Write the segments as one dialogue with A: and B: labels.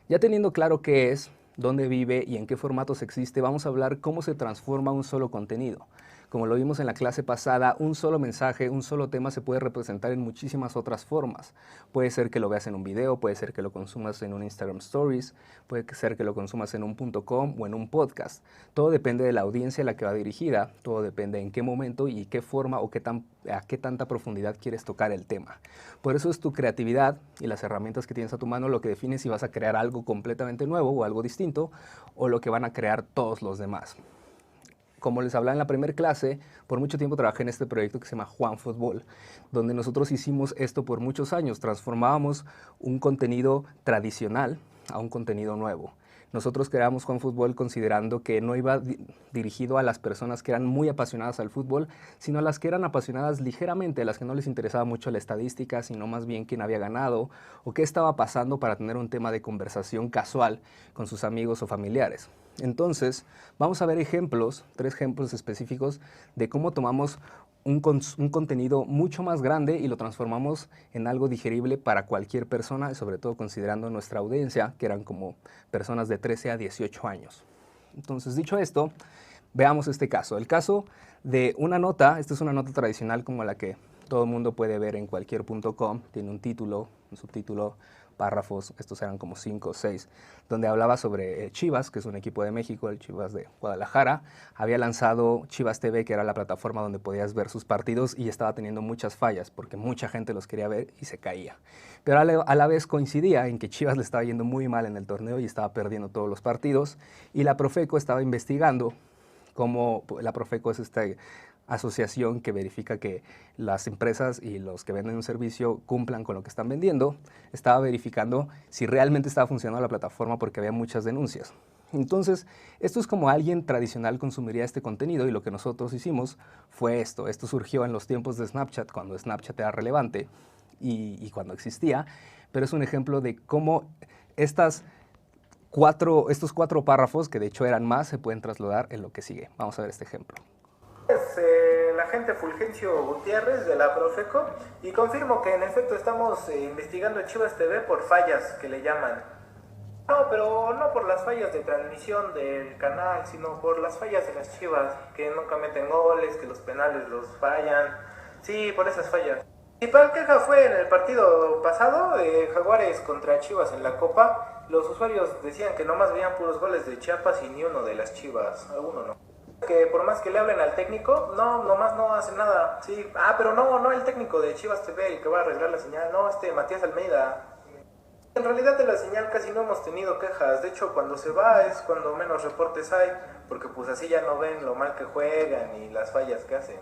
A: Ya teniendo claro qué es, dónde vive y en qué formatos existe, vamos a hablar cómo se transforma un solo contenido. Como lo vimos en la clase pasada, un solo mensaje, un solo tema se puede representar en muchísimas otras formas. Puede ser que lo veas en un video, puede ser que lo consumas en un Instagram Stories, puede ser que lo consumas en un .com o en un podcast. Todo depende de la audiencia a la que va dirigida, todo depende en qué momento y qué forma o a qué tanta profundidad quieres tocar el tema. Por eso es tu creatividad y las herramientas que tienes a tu mano lo que define si vas a crear algo completamente nuevo o algo distinto o lo que van a crear todos los demás. Como les hablaba en la primera clase, por mucho tiempo trabajé en este proyecto que se llama Juan Fútbol, donde nosotros hicimos esto por muchos años, transformábamos un contenido tradicional a un contenido nuevo. Nosotros creamos Juan Fútbol considerando que no iba dirigido a las personas que eran muy apasionadas al fútbol, sino a las que eran apasionadas ligeramente, a las que no les interesaba mucho la estadística, sino más bien quién había ganado o qué estaba pasando para tener un tema de conversación casual con sus amigos o familiares. Entonces, vamos a ver ejemplos, 3 ejemplos específicos de cómo tomamos un contenido mucho más grande y lo transformamos en algo digerible para cualquier persona, y sobre todo considerando nuestra audiencia, que eran como personas de 13 a 18 años. Entonces, dicho esto, veamos este caso. El caso de una nota, esta es una nota tradicional como la que todo el mundo puede ver en cualquier .com, tiene un título, un subtítulo, párrafos, estos eran como 5 o 6, donde hablaba sobre Chivas, que es un equipo de México, el Chivas de Guadalajara. Había lanzado Chivas TV, que era la plataforma donde podías ver sus partidos, y estaba teniendo muchas fallas, porque mucha gente los quería ver y se caía. Pero a la vez coincidía en que Chivas le estaba yendo muy mal en el torneo y estaba perdiendo todos los partidos, y la Profeco estaba investigando cómo la Profeco es esta asociación que verifica que las empresas y los que venden un servicio cumplan con lo que están vendiendo. Estaba verificando si realmente estaba funcionando la plataforma porque había muchas denuncias. Entonces, esto es como alguien tradicional consumiría este contenido, y lo que nosotros hicimos fue esto. Esto surgió en los tiempos de Snapchat, cuando Snapchat era relevante y cuando existía, pero es un ejemplo de cómo estos 4 párrafos, que de hecho eran más, se pueden trasladar en lo que sigue. Vamos a ver este ejemplo.
B: Es el agente Fulgencio Gutiérrez de la Profeco y confirmo que en efecto estamos investigando Chivas TV por fallas que le llaman. No, pero no por las fallas de transmisión del canal, sino por las fallas de las Chivas, que nunca meten goles, que los penales los fallan. Sí, por esas fallas. Mi principal queja fue en el partido pasado, Jaguares contra Chivas en la Copa. Los usuarios decían que nomás veían puros goles de Chiapas y ni uno de las Chivas, alguno no. Que por más que le hablen al técnico, no, nomás no hace nada. Sí, pero no el técnico de Chivas TV, el que va a arreglar la señal, no, Matías Almeida. En realidad de la señal casi no hemos tenido quejas, de hecho cuando se va es cuando menos reportes hay, porque pues así ya no ven lo mal que juegan y las fallas que hacen.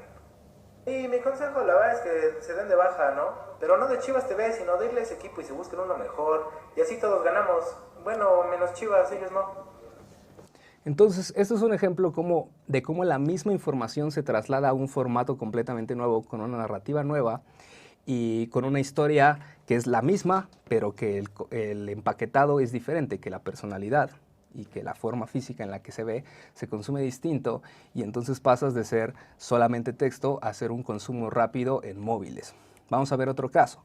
B: Y mi consejo la verdad es que se den de baja, ¿no? Pero no de Chivas TV, sino de irle a ese equipo y se busquen uno mejor, y así todos ganamos. Bueno, menos Chivas, ellos no.
A: Entonces, esto es un ejemplo de cómo la misma información se traslada a un formato completamente nuevo, con una narrativa nueva y con una historia que es la misma, pero que el empaquetado es diferente, que la personalidad y que la forma física en la que se ve se consume distinto, y entonces pasas de ser solamente texto a ser un consumo rápido en móviles. Vamos a ver otro caso.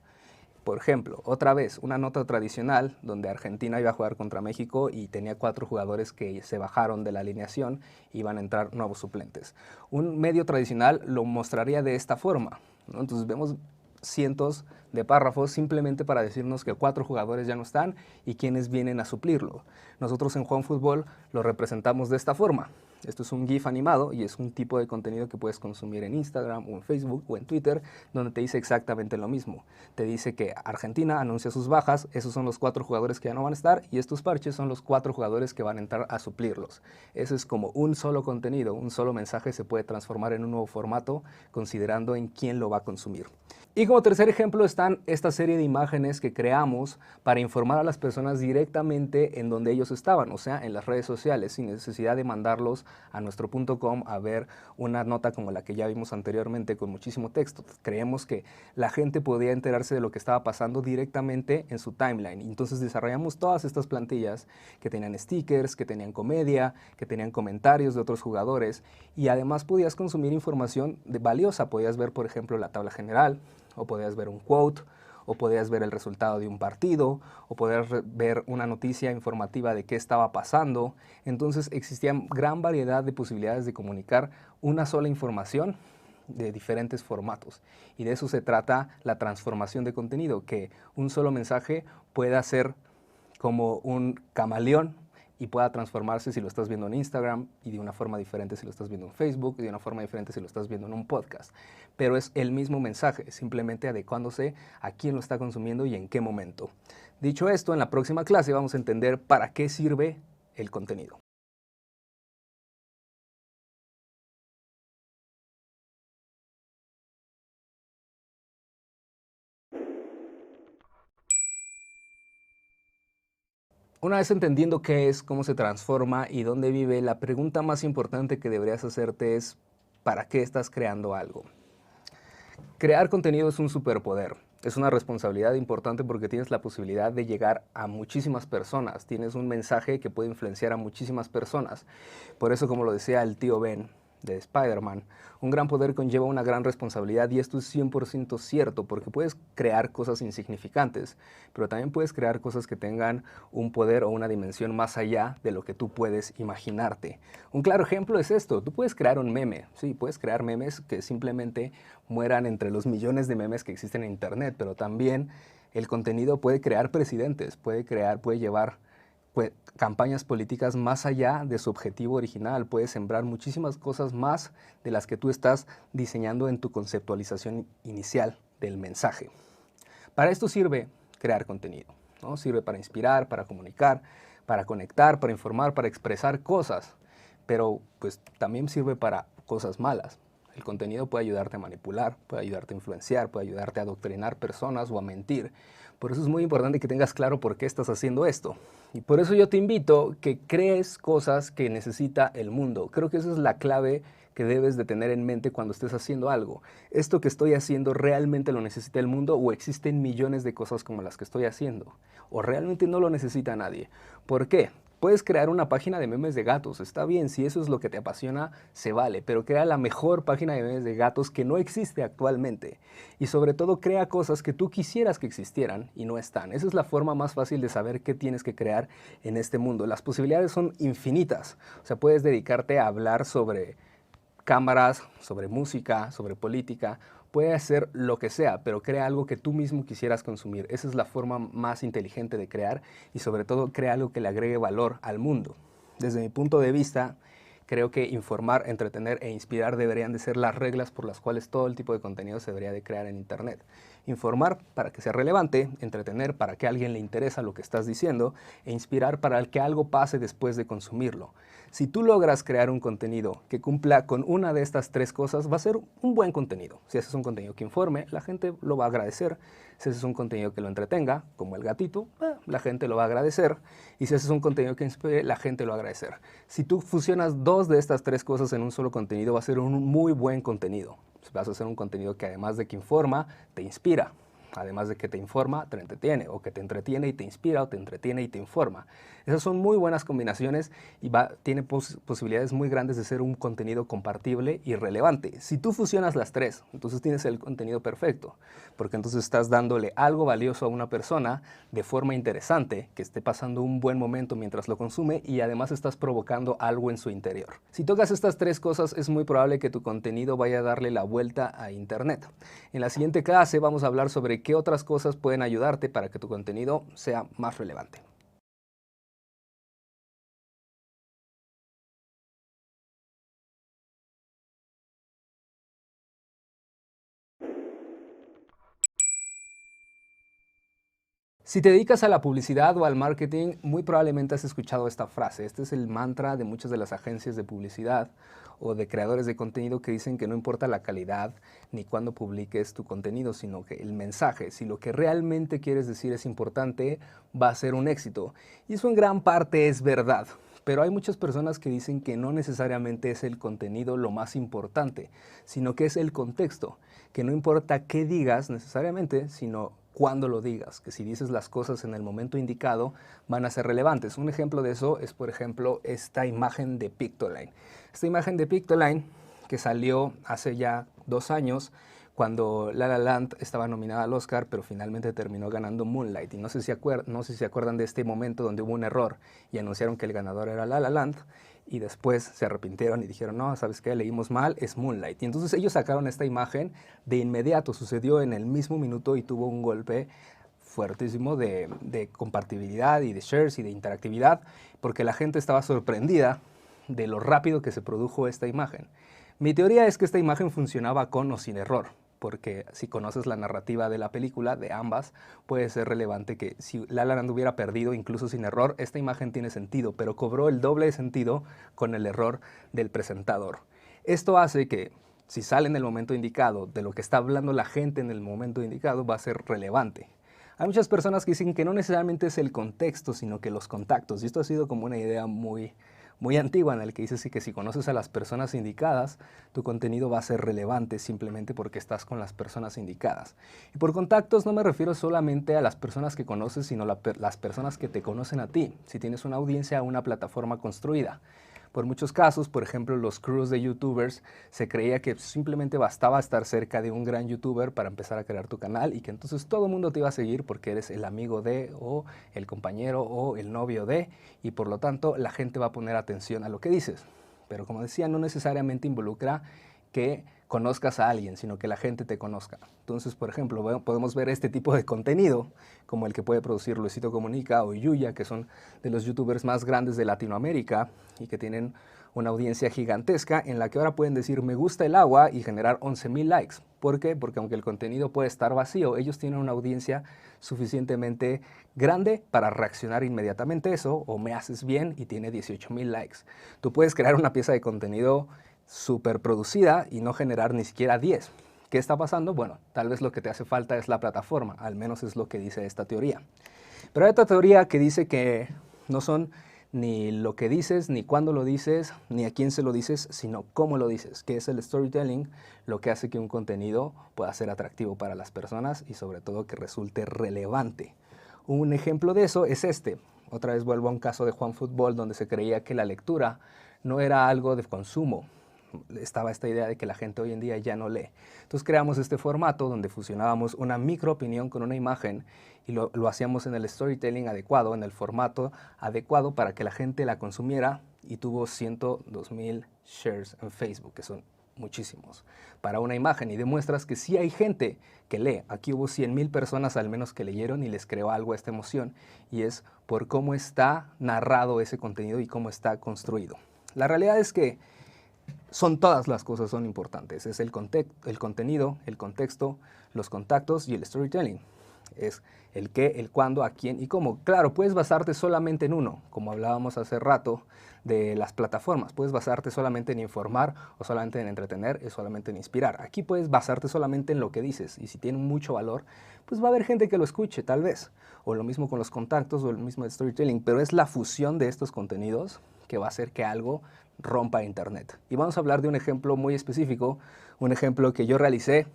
A: Por ejemplo, otra vez, una nota tradicional donde Argentina iba a jugar contra México y tenía 4 jugadores que se bajaron de la alineación y iban a entrar nuevos suplentes. Un medio tradicional lo mostraría de esta forma, ¿no? Entonces vemos cientos de párrafos simplemente para decirnos que 4 jugadores ya no están y quiénes vienen a suplirlo. Nosotros en Juan Fútbol lo representamos de esta forma. Esto es un GIF animado y es un tipo de contenido que puedes consumir en Instagram o en Facebook o en Twitter, donde te dice exactamente lo mismo. Te dice que Argentina anuncia sus bajas, esos son los 4 jugadores que ya no van a estar, y estos parches son los 4 jugadores que van a entrar a suplirlos. Eso es como un solo contenido, un solo mensaje se puede transformar en un nuevo formato considerando en quién lo va a consumir. Y como tercer ejemplo están esta serie de imágenes que creamos para informar a las personas directamente en donde ellos estaban, o sea, en las redes sociales, sin necesidad de mandarlos a nuestro .com a ver una nota como la que ya vimos anteriormente con muchísimo texto. Creemos que la gente podía enterarse de lo que estaba pasando directamente en su timeline. Entonces desarrollamos todas estas plantillas que tenían stickers, que tenían comedia, que tenían comentarios de otros jugadores, y además podías consumir información valiosa. Podías ver, por ejemplo, la tabla general, o podías ver un quote, o podías ver el resultado de un partido, o podías ver una noticia informativa de qué estaba pasando. Entonces existía gran variedad de posibilidades de comunicar una sola información de diferentes formatos. Y de eso se trata la transformación de contenido, que un solo mensaje pueda ser como un camaleón y pueda transformarse si lo estás viendo en Instagram, y de una forma diferente si lo estás viendo en Facebook, y de una forma diferente si lo estás viendo en un podcast. Pero es el mismo mensaje, simplemente adecuándose a quién lo está consumiendo y en qué momento. Dicho esto, en la próxima clase vamos a entender para qué sirve el contenido. Una vez entendiendo qué es, cómo se transforma y dónde vive, la pregunta más importante que deberías hacerte es ¿para qué estás creando algo? Crear contenido es un superpoder. Es una responsabilidad importante porque tienes la posibilidad de llegar a muchísimas personas. Tienes un mensaje que puede influenciar a muchísimas personas. Por eso, como lo decía el tío Ben de Spider-Man, un gran poder conlleva una gran responsabilidad, y esto es 100% cierto, porque puedes crear cosas insignificantes, pero también puedes crear cosas que tengan un poder o una dimensión más allá de lo que tú puedes imaginarte. Un claro ejemplo es esto: tú puedes crear un meme, sí, puedes crear memes que simplemente mueran entre los millones de memes que existen en internet, pero también el contenido puede crear presidentes, puede llevar campañas políticas más allá de su objetivo original, puede sembrar muchísimas cosas más de las que tú estás diseñando en tu conceptualización inicial del mensaje. Para esto sirve crear contenido, ¿no? Sirve para inspirar, para comunicar, para conectar, para informar, para expresar cosas, pero pues también sirve para cosas malas. El contenido puede ayudarte a manipular, puede ayudarte a influenciar, puede ayudarte a adoctrinar personas o a mentir. Por eso es muy importante que tengas claro por qué estás haciendo esto. Y por eso yo te invito a que crees cosas que necesita el mundo. Creo que esa es la clave que debes de tener en mente cuando estés haciendo algo. ¿Esto que estoy haciendo realmente lo necesita el mundo, o existen millones de cosas como las que estoy haciendo? ¿O realmente no lo necesita nadie? ¿Por qué? Puedes crear una página de memes de gatos, está bien, si eso es lo que te apasiona, se vale, pero crea la mejor página de memes de gatos que no existe actualmente. Y sobre todo, crea cosas que tú quisieras que existieran y no están. Esa es la forma más fácil de saber qué tienes que crear en este mundo. Las posibilidades son infinitas. O sea, puedes dedicarte a hablar sobre cámaras, sobre música, sobre política. Puede hacer lo que sea, pero crea algo que tú mismo quisieras consumir. Esa es la forma más inteligente de crear, y sobre todo crea algo que le agregue valor al mundo. Desde mi punto de vista, creo que informar, entretener e inspirar deberían de ser las reglas por las cuales todo el tipo de contenido se debería de crear en Internet. Informar para que sea relevante, entretener para que a alguien le interesa lo que estás diciendo, e inspirar para que algo pase después de consumirlo. Si tú logras crear un contenido que cumpla con una de estas tres cosas, va a ser un buen contenido. Si haces un contenido que informe, la gente lo va a agradecer. Si haces un contenido que lo entretenga, como el gatito, la gente lo va a agradecer. Y si haces un contenido que inspire, la gente lo va a agradecer. Si tú fusionas dos de estas tres cosas en un solo contenido, va a ser un muy buen contenido. Vas a hacer un contenido que, además de que informa, te inspira. Además de que te informa, te entretiene, o que te entretiene y te inspira, o te entretiene y te informa. Esas son muy buenas combinaciones, y tiene posibilidades muy grandes de ser un contenido compartible y relevante. Si tú fusionas las tres, entonces tienes el contenido perfecto, porque entonces estás dándole algo valioso a una persona de forma interesante, que esté pasando un buen momento mientras lo consume, y además estás provocando algo en su interior. Si tocas estas tres cosas, es muy probable que tu contenido vaya a darle la vuelta a Internet. En la siguiente clase vamos a hablar sobre qué otras cosas pueden ayudarte para que tu contenido sea más relevante. Si te dedicas a la publicidad o al marketing, muy probablemente has escuchado esta frase. Este es el mantra de muchas de las agencias de publicidad o de creadores de contenido, que dicen que no importa la calidad ni cuándo publiques tu contenido, sino que el mensaje, si lo que realmente quieres decir es importante, va a ser un éxito. Y eso en gran parte es verdad. Pero hay muchas personas que dicen que no necesariamente es el contenido lo más importante, sino que es el contexto, que no importa qué digas necesariamente, sino cuándo lo digas, que si dices las cosas en el momento indicado van a ser relevantes. Un ejemplo de eso es, por ejemplo, esta imagen de Pictoline. Esta imagen de Pictoline, que salió hace ya 2 años, cuando La La Land estaba nominada al Oscar, pero finalmente terminó ganando Moonlight. Y no sé si se acuerdan de este momento donde hubo un error y anunciaron que el ganador era La La Land, y después se arrepintieron y dijeron, no, ¿sabes qué? Leímos mal, es Moonlight. Y entonces ellos sacaron esta imagen de inmediato, sucedió en el mismo minuto y tuvo un golpe fuertísimo de compartibilidad y de shares y de interactividad, porque la gente estaba sorprendida de lo rápido que se produjo esta imagen. Mi teoría es que esta imagen funcionaba con o sin error, porque si conoces la narrativa de la película, de ambas, puede ser relevante que si La La Land hubiera perdido, incluso sin error, esta imagen tiene sentido, pero cobró el doble de sentido con el error del presentador. Esto hace que si sale en el momento indicado, de lo que está hablando la gente en el momento indicado, va a ser relevante. Hay muchas personas que dicen que no necesariamente es el contexto, sino que los contactos, y esto ha sido como una idea muy antigua en el que dices que si conoces a las personas indicadas, tu contenido va a ser relevante simplemente porque estás con las personas indicadas. Y por contactos no me refiero solamente a las personas que conoces, sino las personas que te conocen a ti, si tienes una audiencia o una plataforma construida. Por muchos casos, por ejemplo, los crews de youtubers, se creía que simplemente bastaba estar cerca de un gran youtuber para empezar a crear tu canal y que entonces todo el mundo te iba a seguir porque eres el amigo de, o el compañero, o el novio de, y por lo tanto la gente va a poner atención a lo que dices. Pero como decía, no necesariamente involucra que conozcas a alguien, sino que la gente te conozca. Entonces, por ejemplo, podemos ver este tipo de contenido, como el que puede producir Luisito Comunica o Yuya, que son de los youtubers más grandes de Latinoamérica y que tienen una audiencia gigantesca en la que ahora pueden decir me gusta el agua y generar 11,000 likes. ¿Por qué? Porque aunque el contenido puede estar vacío, ellos tienen una audiencia suficientemente grande para reaccionar inmediatamente eso, o me haces bien y tiene 18,000 likes. Tú puedes crear una pieza de contenido súper producida y no generar ni siquiera 10. ¿Qué está pasando? Bueno, tal vez lo que te hace falta es la plataforma, al menos es lo que dice esta teoría. Pero hay otra teoría que dice que no son ni lo que dices, ni cuándo lo dices, ni a quién se lo dices, sino cómo lo dices, que es el storytelling lo que hace que un contenido pueda ser atractivo para las personas y sobre todo que resulte relevante. Un ejemplo de eso es este. Otra vez vuelvo a un caso de Juan Fútbol donde se creía que la lectura no era algo de consumo. Estaba esta idea de que la gente hoy en día ya no lee. Entonces creamos este formato donde fusionábamos una micro opinión con una imagen y lo hacíamos en el storytelling adecuado, en el formato adecuado para que la gente la consumiera, y tuvo 102,000 shares en Facebook, que son muchísimos para una imagen, y demuestras que sí hay gente que lee. Aquí hubo 100,000 personas al menos que leyeron y les creó algo a esta emoción, y es por cómo está narrado ese contenido y cómo está construido. La realidad es que todas las cosas son importantes. Es el contenido, el contexto, los contactos y el storytelling. Es el qué, el cuándo, a quién y cómo. Claro, puedes basarte solamente en uno, como hablábamos hace rato de las plataformas. Puedes basarte solamente en informar, o solamente en entretener, o solamente en inspirar. Aquí puedes basarte solamente en lo que dices, y si tiene mucho valor, pues va a haber gente que lo escuche, tal vez. O lo mismo con los contactos, o lo mismo el storytelling. Pero es la fusión de estos contenidos que va a hacer que algo rompa Internet. Y vamos a hablar de un ejemplo muy específico, un ejemplo que yo realicé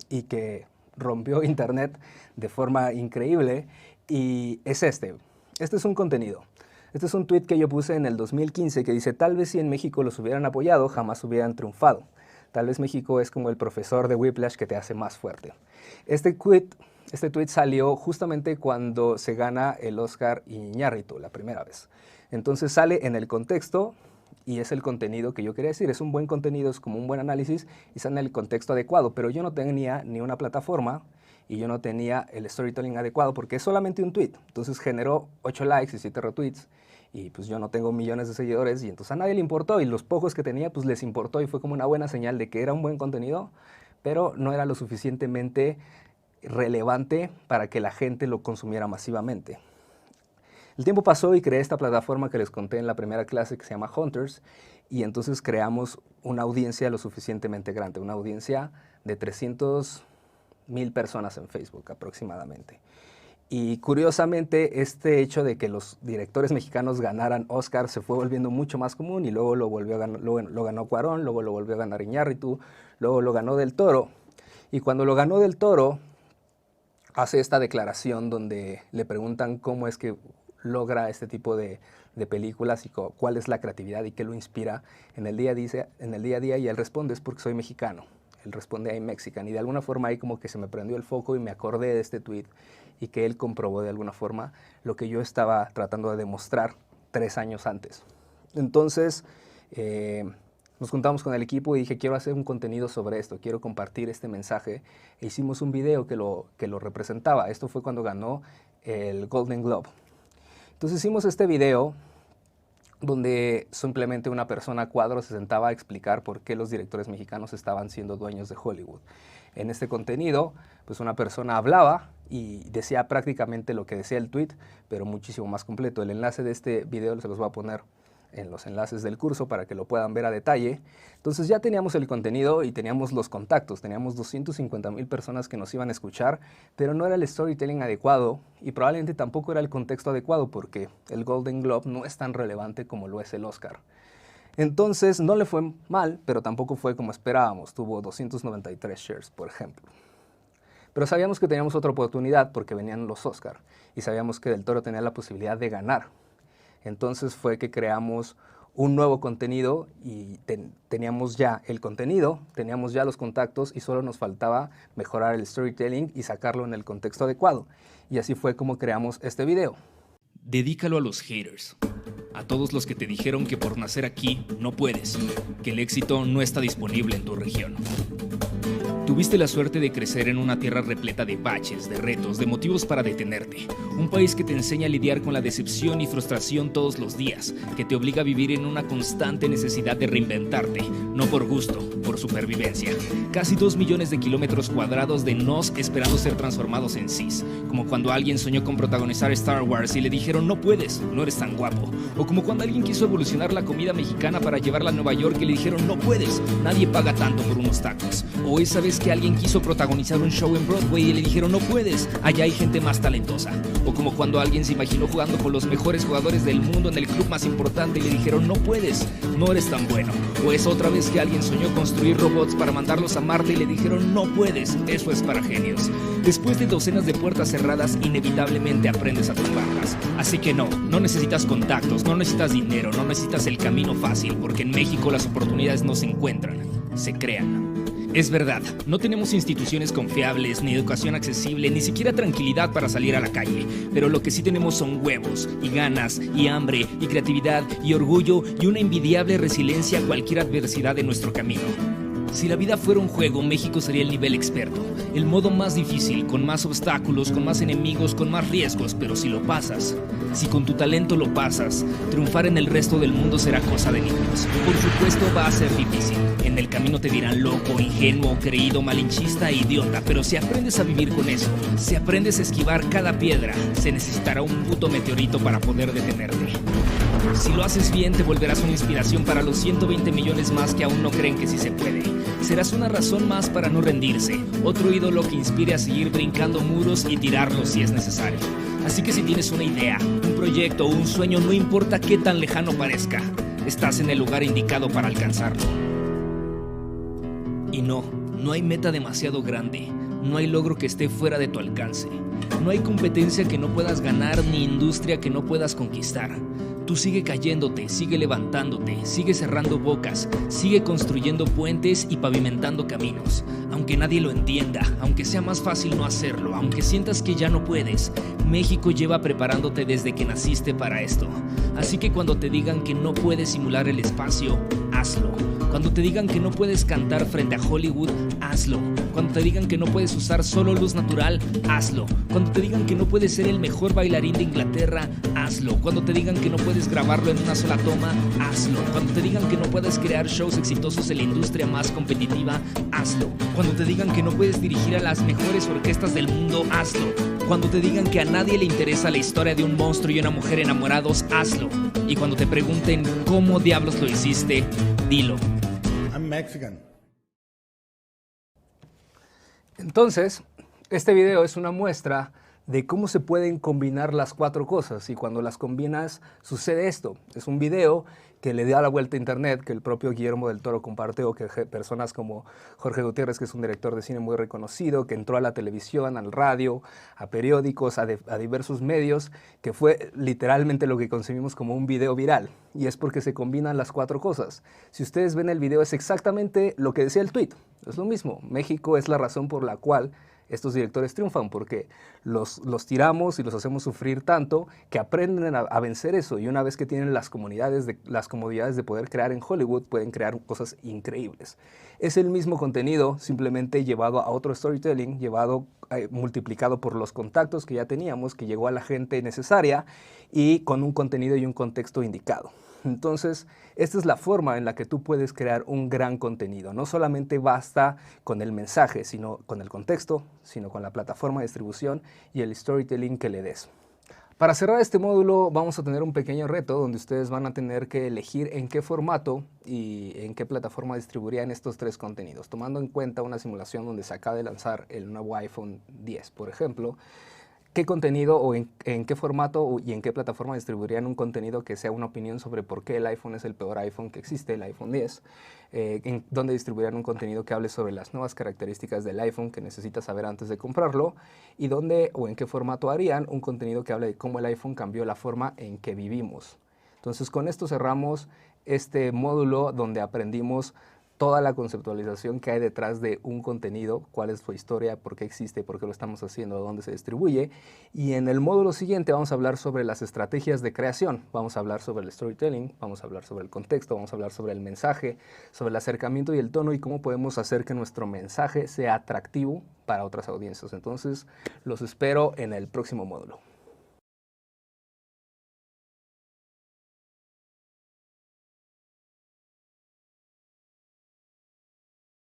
A: y que rompió Internet de forma increíble, y es este. Este es un contenido. Este es un tweet que yo puse en el 2015 que dice: tal vez si en México los hubieran apoyado, jamás hubieran triunfado. Tal vez México es como el profesor de Whiplash que te hace más fuerte. Este tweet salió justamente cuando se gana el Oscar Iñárritu la primera vez. Entonces sale en el contexto y es el contenido que yo quería decir. Es un buen contenido, es como un buen análisis y está en el contexto adecuado, pero yo no tenía ni una plataforma y yo no tenía el storytelling adecuado porque es solamente un tweet. Entonces generó 8 likes y 7 retweets y pues yo no tengo millones de seguidores y entonces a nadie le importó, y los pocos que tenía pues les importó, y fue como una buena señal de que era un buen contenido, pero no era lo suficientemente relevante para que la gente lo consumiera masivamente. El tiempo pasó y creé esta plataforma que les conté en la primera clase que se llama Hunters, y entonces creamos una audiencia lo suficientemente grande, una audiencia de 300,000 personas en Facebook aproximadamente. Y curiosamente este hecho de que los directores mexicanos ganaran Oscar se fue volviendo mucho más común, y luego lo ganó Cuarón, luego lo volvió a ganar Iñárritu, luego lo ganó Del Toro, y cuando lo ganó Del Toro hace esta declaración donde le preguntan cómo es que logra este tipo de películas y cuál es la creatividad y qué lo inspira en el día a día, y él responde: es porque soy mexicano. Él responde I'm Mexican, y de alguna forma ahí como que se me prendió el foco y me acordé de este tweet y que él comprobó de alguna forma lo que yo estaba tratando de demostrar 3 años antes. Entonces nos juntamos con el equipo y dije, quiero hacer un contenido sobre esto, quiero compartir este mensaje. E hicimos un video que lo representaba. Esto fue cuando ganó el Golden Globe. Entonces hicimos este video donde simplemente una persona a cuadro se sentaba a explicar por qué los directores mexicanos estaban siendo dueños de Hollywood. En este contenido, pues una persona hablaba y decía prácticamente lo que decía el tweet, pero muchísimo más completo. El enlace de este video se los voy a poner en los enlaces del curso para que lo puedan ver a detalle. Entonces ya teníamos el contenido y teníamos los contactos, teníamos 250,000 personas que nos iban a escuchar, pero no era el storytelling adecuado y probablemente tampoco era el contexto adecuado porque el Golden Globe no es tan relevante como lo es el Oscar. Entonces no le fue mal, pero tampoco fue como esperábamos, tuvo 293 shares, por ejemplo. Pero sabíamos que teníamos otra oportunidad porque venían los Oscar y sabíamos que Del Toro tenía la posibilidad de ganar. Entonces fue que creamos un nuevo contenido y teníamos ya el contenido, teníamos ya los contactos y solo nos faltaba mejorar el storytelling y sacarlo en el contexto adecuado. Y así fue como creamos este video.
C: Dedícalo a los haters, a todos los que te dijeron que por nacer aquí no puedes, que el éxito no está disponible en tu región. Tuviste la suerte de crecer en una tierra repleta de baches, de retos, de motivos para detenerte. Un país que te enseña a lidiar con la decepción y frustración todos los días, que te obliga a vivir en una constante necesidad de reinventarte, no por gusto, por supervivencia. Casi 2 millones de kilómetros cuadrados de nos esperando ser transformados en sís, como cuando alguien soñó con protagonizar Star Wars y le dijeron no puedes, no eres tan guapo. O como cuando alguien quiso evolucionar la comida mexicana para llevarla a Nueva York y le dijeron no puedes, nadie paga tanto por unos tacos. O esa vez que alguien quiso protagonizar un show en Broadway y le dijeron no puedes, allá hay gente más talentosa. O como cuando alguien se imaginó jugando con los mejores jugadores del mundo en el club más importante y le dijeron no puedes, no eres tan bueno. O esa otra vez que alguien soñó construir robots para mandarlos a Marte y le dijeron no puedes, eso es para genios. Después de docenas de puertas cerradas, inevitablemente aprendes a tumbarlas. Así que no necesitas contactos, no necesitas dinero, no necesitas el camino fácil, porque en México las oportunidades no se encuentran, se crean. Es verdad, no tenemos instituciones confiables, ni educación accesible, ni siquiera tranquilidad para salir a la calle, pero lo que sí tenemos son huevos, y ganas, y hambre, y creatividad, y orgullo, y una envidiable resiliencia a cualquier adversidad de nuestro camino. Si la vida fuera un juego, México sería el nivel experto, el modo más difícil, con más obstáculos, con más enemigos, con más riesgos, pero si lo pasas, si con tu talento lo pasas, triunfar en el resto del mundo será cosa de niños. Por supuesto va a ser difícil, en el camino te dirán loco, ingenuo, creído, malinchista e idiota, pero si aprendes a vivir con eso, si aprendes a esquivar cada piedra, se necesitará un puto meteorito para poder detenerte. Si lo haces bien, te volverás una inspiración para los 120 millones más que aún no creen que sí se puede. Serás una razón más para no rendirse, otro ídolo que inspire a seguir brincando muros y tirarlos si es necesario. Así que si tienes una idea, un proyecto o un sueño, no importa qué tan lejano parezca, estás en el lugar indicado para alcanzarlo. Y no hay meta demasiado grande, no hay logro que esté fuera de tu alcance, no hay competencia que no puedas ganar ni industria que no puedas conquistar. Tú sigue cayéndote, sigue levantándote, sigue cerrando bocas, sigue construyendo puentes y pavimentando caminos. Aunque nadie lo entienda, aunque sea más fácil no hacerlo, aunque sientas que ya no puedes, México lleva preparándote desde que naciste para esto. Así que cuando te digan que no puedes simular el espacio, hazlo. Cuando te digan que no puedes cantar frente a Hollywood, hazlo. Cuando te digan que no puedes usar solo luz natural, hazlo. Cuando te digan que no puedes ser el mejor bailarín de Inglaterra, hazlo. Cuando te digan que no puedes grabarlo en una sola toma, hazlo. Cuando te digan que no puedes crear shows exitosos en la industria más competitiva, hazlo. Cuando te digan que no puedes dirigir a las mejores orquestas del mundo, hazlo. Cuando te digan que a nadie le interesa la historia de un monstruo y una mujer enamorados, hazlo. Y cuando te pregunten cómo diablos lo hiciste, dilo.
D: I'm Mexican.
A: Entonces, este video es una muestra de cómo se pueden combinar las cuatro cosas, y cuando las combinas sucede esto. Es un video que le da la vuelta a internet, que el propio Guillermo del Toro compartió, que personas como Jorge Gutiérrez, que es un director de cine muy reconocido, que entró a la televisión, al radio, a periódicos, a diversos medios, que fue literalmente lo que concebimos como un video viral, y es porque se combinan las cuatro cosas. Si ustedes ven el video, es exactamente lo que decía el tweet, es lo mismo. México es la razón por la cual estos directores triunfan, porque los tiramos y los hacemos sufrir tanto que aprenden a vencer eso, y una vez que tienen las comodidades de poder crear en Hollywood, pueden crear cosas increíbles. Es el mismo contenido, simplemente llevado a otro storytelling, multiplicado por los contactos que ya teníamos, que llegó a la gente necesaria y con un contenido y un contexto indicado. Entonces, esta es la forma en la que tú puedes crear un gran contenido. No solamente basta con el mensaje, sino con el contexto, sino con la plataforma de distribución y el storytelling que le des. Para cerrar este módulo vamos a tener un pequeño reto donde ustedes van a tener que elegir en qué formato y en qué plataforma distribuirían estos tres contenidos, tomando en cuenta una simulación donde se acaba de lanzar el nuevo iPhone X, por ejemplo. ¿Qué contenido o en qué formato y en qué plataforma distribuirían un contenido que sea una opinión sobre por qué el iPhone es el peor iPhone que existe, el iPhone X? ¿En dónde distribuirían un contenido que hable sobre las nuevas características del iPhone que necesitas saber antes de comprarlo? ¿Y dónde o en qué formato harían un contenido que hable de cómo el iPhone cambió la forma en que vivimos? Entonces, con esto cerramos este módulo donde aprendimos toda la conceptualización que hay detrás de un contenido, cuál es su historia, por qué existe, por qué lo estamos haciendo, dónde se distribuye. Y en el módulo siguiente vamos a hablar sobre las estrategias de creación, vamos a hablar sobre el storytelling, vamos a hablar sobre el contexto, vamos a hablar sobre el mensaje, sobre el acercamiento y el tono y cómo podemos hacer que nuestro mensaje sea atractivo para otras audiencias. Entonces, los espero en el próximo módulo.